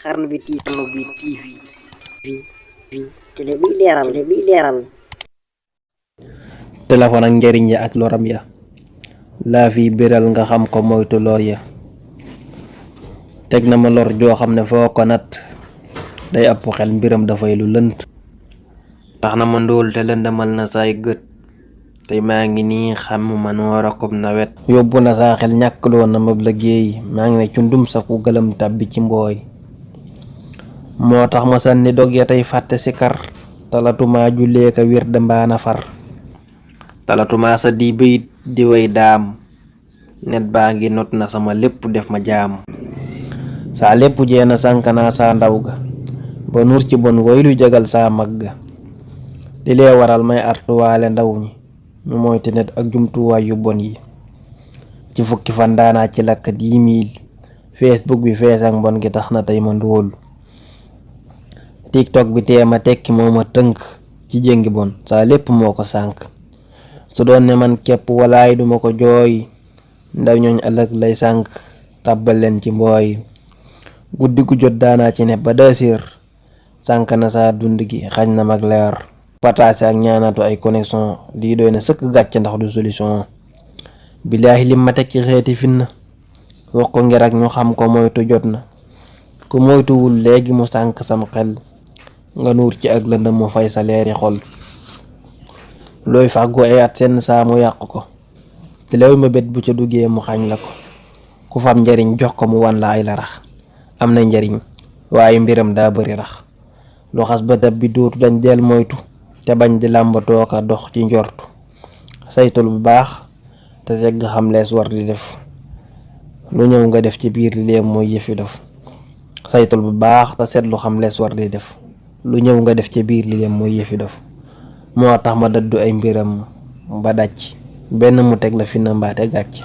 Xarnu bi TV télé bi leeral téléphone ak njariñ ya ak loram ya laa fi biral nga xam ko moytu lor ya teg na ma lor joo xam ne foo ko nat day ëpp xel mbiram dafay lu lënt tax na ma ndóol te lëndamal na saay gët tey maa ngi nii xam man war a kob nawet yóbbu na saa xel ñàkkloo na mab liggéey maa ngi ne cundum sa ku gëlëm tàbbi ci mbooy moo tax ma sànni dog ya tey fàtte si kar talatuma jullee ka wir de mbaana far talatuma sa di bayit di way daam net baa ngi not na sama lépp def ma jaam saa lépp jeena sànk naa saa ndaw ga ba nur ci bon woy lu jagal saa mag ga li lee waral may artuwaale ndaw ñi ñu moytu net ak jumtuwaay yu bon yi ci fukki fan daanaa ci lakk 10 000 Facebook bi fees ak mbon gi tax na tey ma ndóol TikTok bi teema tekki moo ma tënk ci jéngi bon saa lépp moo ko sànk su doon ne man képp walaay duma ko jooy ndaw ñooñ ëllëg lay sànk tàbbal leen ci mbooy guddi gu jot daanaa ci ne ba 2 heures sànk na saa dund gi xañ na mag leer pataase ak ñaanatu ay connexion lii doy na sëkk gàcce ndax du solution billaahi lim ma teg ci xeeti finna wax ko ngir ak ñu xam ko moytu jot na ku moytuwul léegi mu sànk sam xel nga nuur ci ak lëndëm mu fay sa leeri xol looy fàggu ay at seen saa mu yàq ko te lew ma bet bu ca duggee mu xañ la ko ku fam njariñ jox ko mu wan la ay larax am na njariñ waaye mbiram daa bari rax lu xas ba dab bi dootu dañ del moytu te bañ di làmbatoo ka dox ci njortu saytul bu baax te segg xam lees war di def lu ñëw nga def ci biir li leen mooy yëfi dof saytul bu baax te seetlu xam lees war di def lu ñëw nga def ci biir li leen mooy yëfi dof moo tax ma daddu ay mbiram ba dàcc benn mu teg la fi na mbaate gàcc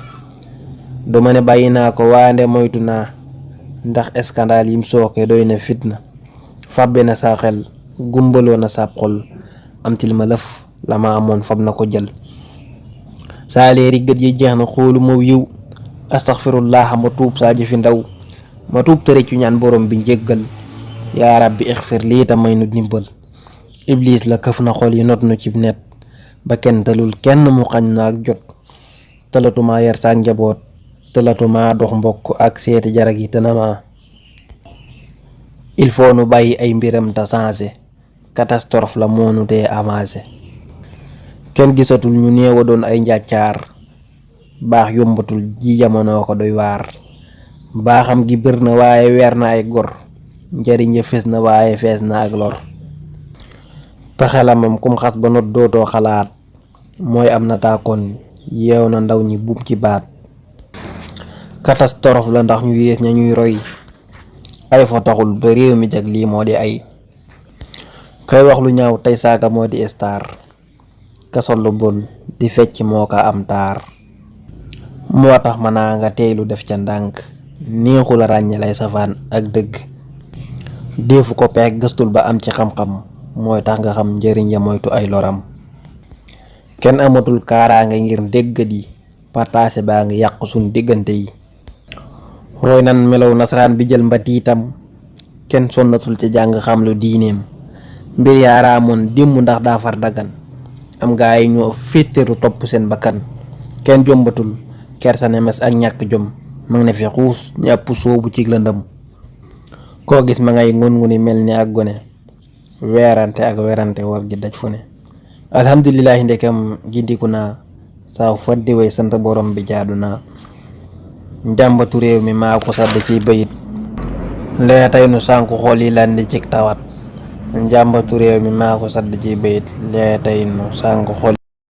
du ma ne bàyyi naa ko waande moytu naa ndax scandale yim sooke doy na fitna fàbbe na saa xel gumbaloo na saab xol am til ma lëf la ma amoon fab na ko jël saa leeri gët yi jeex na xoolu ma yiw astaxfirullah ma tuub saa jëfi ndaw ma tuub te réccu ñaan borom bi njéggal yaa rabbi ixfir lii ta may nu ndimbal iblis la këf na xol yi not nu ci net ba kenn talul kenn mu xañ na ak jot talatuma yar saak njaboot talatuma dox mbokk ak seeti jarag yi te na ma il faut nu bàyyi ay mbiram te changé catastrophe la moonu dee avancé kenn gisatul ñu néewa doon ay njàccaar baax yombatul ji jamono ko doy waar baaxam gi bir na waaye weer na ay gor njariñ ya fees na waaye fees na ak lor pexelamam kum xas ba not dootoo xalaat mooy am na taakoon yeew na ndaw ñi buum ci baat catastrophe la ndax ñu yées ña ñuy roy ay fa taxul ba réew mi jag lii moo di ay kay wax lu ñaaw tey saaga moo di star kasol lu bon di fecc moo ko am taar moo tax ma naa nga teeylu def ca ndànk neexu la ràññelay safaan ak dëgg deefu ko peeg gëstul ba am ci xam-xam mooy tax nga xam njëriñ ya moytu ay loram kenn amatul kaaraange ngir déggat yi partaase baa ngi yàq suñ diggante yi roy nan melow nasaraan bi jël mbatiitam kenn sonnatul ci jàng xam lu diineem mbir yaaraamoon démb ndax daa far dagan am gaa yi ñoo féeteeru topp seen bakkan kenn jombatul kersa nemes ak ñàkk jom ma ngi ne fi xuus ñàpp soobu ci lëndëm koo gis ma ngay ngun-nguni mel ni ak gone weerante ak werante war gi daj fu ne alhamdulillahi ndekam gindiku naa saa faddi way sant borom bi jaadu naa njàmbatu réew mi maa ko sadd ciy bayit lee tey nu sànku xool yi lan di cig tawat njàmbatu réew mi maa ko sadd ciy bayit lee tey nu sànku xool